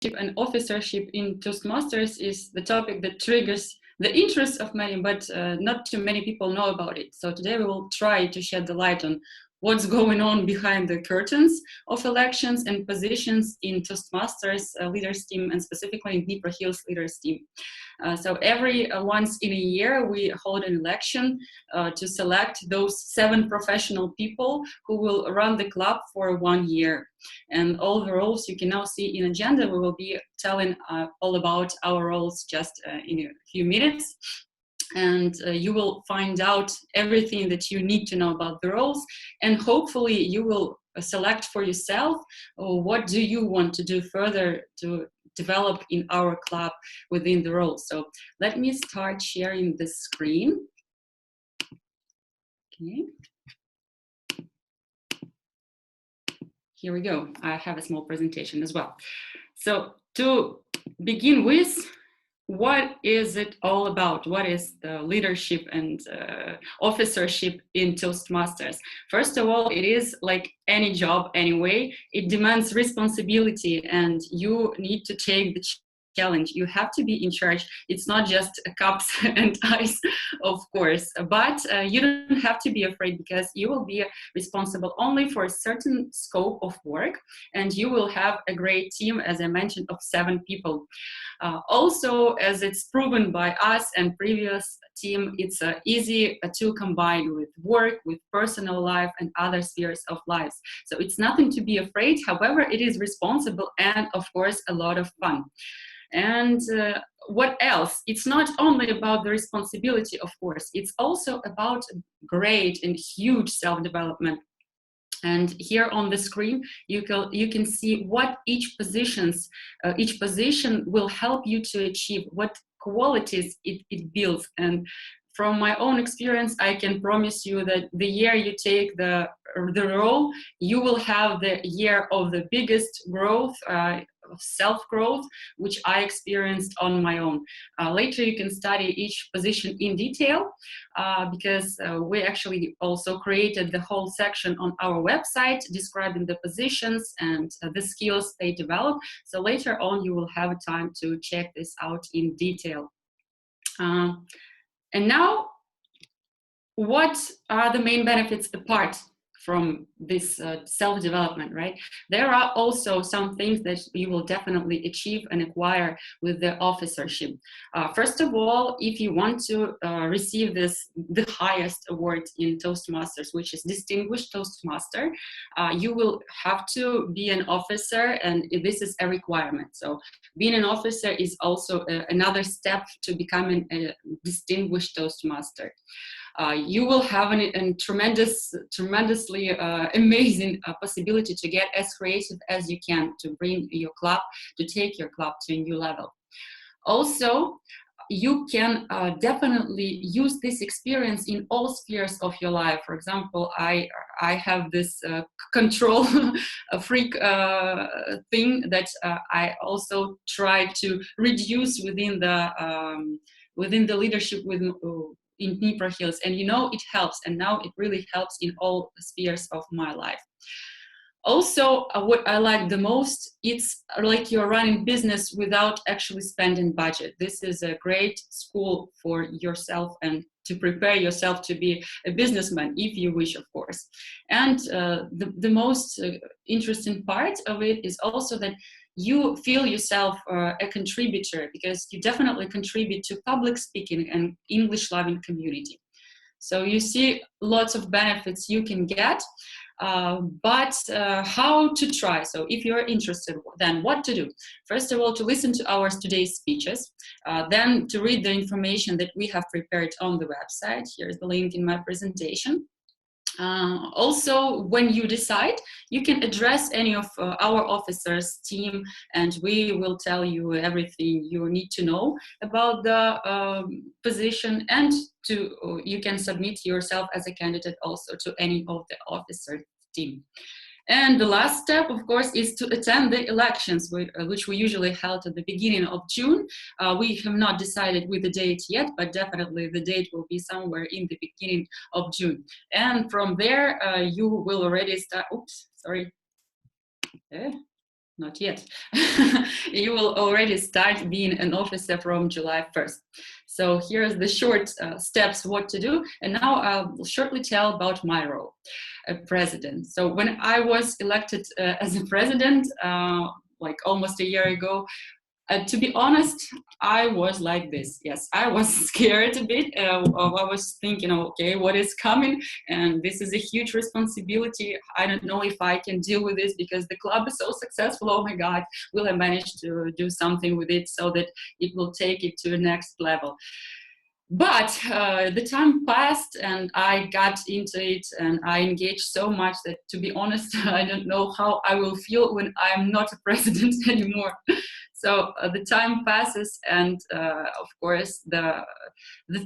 and officership in Toastmasters is the topic that triggers the interest of many, but not too many people know about it. So today we will try to shed the light on what's going on behind the curtains of elections and positions in Toastmasters leaders team, and specifically in Dnipro Hills leaders team. So every once in a year we hold an election to select those 7 professional people who will run the club for 1 year. And all the roles you can now see in agenda. We will be telling all about our roles just in a few minutes. And you will find out everything that you need to know about the roles, and hopefully you will select for yourself what do you want to do further to develop in our club within the roles. So let me start sharing the screen. Okay. Here we go. I have a small presentation as well. So to begin with, what is it all about? What is the leadership and officership in Toastmasters? First of all, it is like any job anyway. It demands responsibility, and you need to take the challenge. You have to be in charge. It's not just cups and ice, of course, but you don't have to be afraid, because you will be responsible only for a certain scope of work, and you will have a great team, as I mentioned, of 7 people. Also, as it's proven by us and previous team, it's easy to combine with work, with personal life and other spheres of life. So it's nothing to be afraid. However, it is responsible and, of course, a lot of fun. And what else? It's not only about the responsibility, of course, it's also about great and huge self-development. And here on the screen, you can see what each position will help you to achieve, what qualities it builds. And from my own experience, I can promise you that the year you take the role, you will have the year of the biggest growth, self-growth, which I experienced on my own. Later you can study each position in detail, because we actually also created the whole section on our website describing the positions and the skills they develop. So later on you will have time to check this out in detail. And now, what are the main benefits apart from this self-development, right? There are also some things that you will definitely achieve and acquire with the officership. First of all, if you want to receive the highest award in Toastmasters, which is Distinguished Toastmaster, you will have to be an officer, and this is a requirement. So being an officer is also another step to becoming a Distinguished Toastmaster. You will have a tremendously amazing possibility to get as creative as you can to bring your club, to take your club to a new level. Also, you can definitely use this experience in all spheres of your life. For example, I have this control freak thing that I also try to reduce within the leadership in Dnipro Hills, and you know it helps, and now it really helps in all spheres of my life. Also, what I like the most, it's like you're running business without actually spending budget. This is a great school for yourself and to prepare yourself to be a businessman, if you wish, of course. And the most interesting part of it is also that you feel yourself a contributor, because you definitely contribute to public speaking and English loving community. So you see lots of benefits you can get, but how to try? So if you're interested, then what to do? First of all, to listen to our today's speeches, then to read the information that we have prepared on the website. Here's the link in my presentation. Also, when you decide, you can address any of our officers team, and we will tell you everything you need to know about the position, and you can submit yourself as a candidate also to any of the officer team. And the last step, of course, is to attend the elections, which we usually held at the beginning of June. We have not decided with the date yet, but definitely the date will be somewhere in the beginning of June. And from there, you will already start, oops, sorry. Okay. not yet. You will already start being an officer from July 1st. So here's the short steps what to do. And now I'll shortly tell about my role, president. So when I was elected as a president, like almost a year ago, to be honest, I was like this. Yes, I was scared a bit. I was thinking, okay, what is coming? And this is a huge responsibility. I don't know if I can deal with this because the club is so successful. Oh my God, will I manage to do something with it so that it will take it to the next level? But the time passed and I got into it and I engaged so much that, to be honest, I don't know how I will feel when I'm not a president anymore. So the time passes and of course the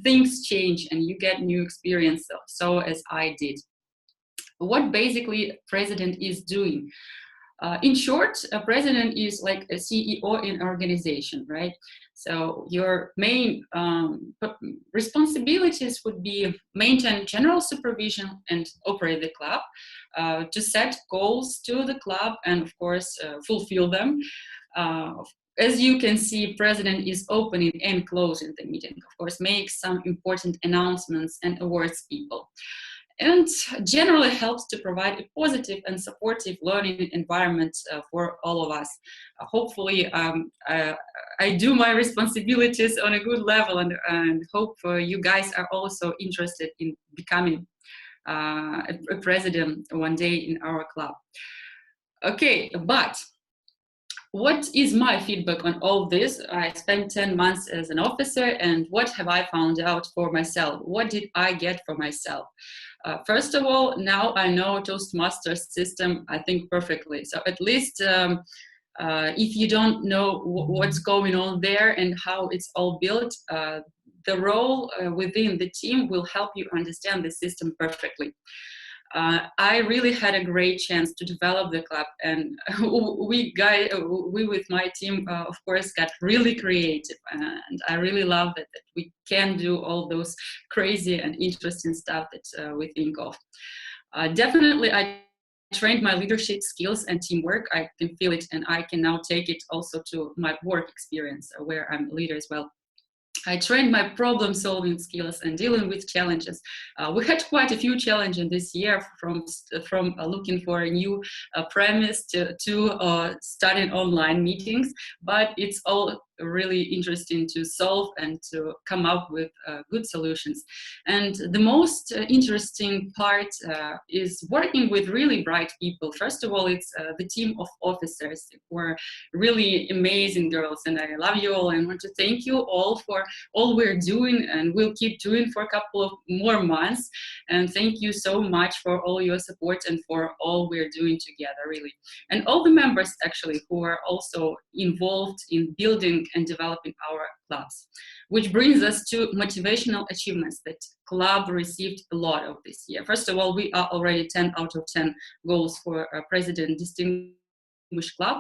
things change and you get new experience, so as I did. What basically president is doing? In short, a president is like a CEO in an organization, right? So your main responsibilities would be maintain general supervision and operate the club, to set goals to the club and of course fulfill them. As you can see, president is opening and closing the meeting, of course, makes some important announcements and awards people. And generally helps to provide a positive and supportive learning environment for all of us. Hopefully, I do my responsibilities on a good level and hope you guys are also interested in becoming a president one day in our club. Okay, but what is my feedback on all this? I spent 10 months as an officer, and what have I found out for myself? What did I get for myself? First of all, now I know Toastmasters system, I think, perfectly. So at least if you don't know what's going on there and how it's all built, the role within the team will help you understand the system perfectly. I really had a great chance to develop the club, and we with my team, of course, got really creative, and I really love that we can do all those crazy and interesting stuff that we think of. Definitely, I trained my leadership skills and teamwork. I can feel it, and I can now take it also to my work experience, where I'm a leader as well. I trained my problem-solving skills and dealing with challenges. We had quite a few challenges this year, from looking for a new premise to starting online meetings, but it's all really interesting to solve and to come up with good solutions. And the most interesting part is working with really bright people. First of all, it's the team of officers who are really amazing girls, and I love you all and want to thank you all for all we're doing and we'll keep doing for a couple of more months. And thank you so much for all your support and for all we're doing together, really. And all the members actually who are also involved in building and developing our clubs. Which brings us to motivational achievements that club received a lot of this year. First of all, we are already 10 out of 10 goals for a President Distinguished Club,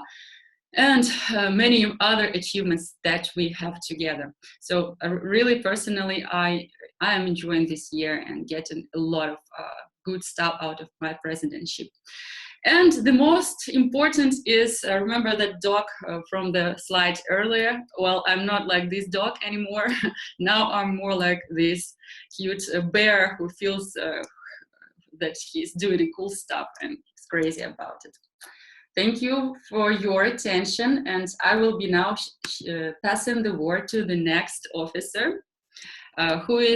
and many other achievements that we have together. So really personally, I am enjoying this year and getting a lot of good stuff out of my presidency. And the most important is, remember that dog from the slide earlier? Well, I'm not like this dog anymore. Now I'm more like this cute bear who feels that he's doing cool stuff and is crazy about it. Thank you for your attention, and I will be now passing the word to the next officer, who is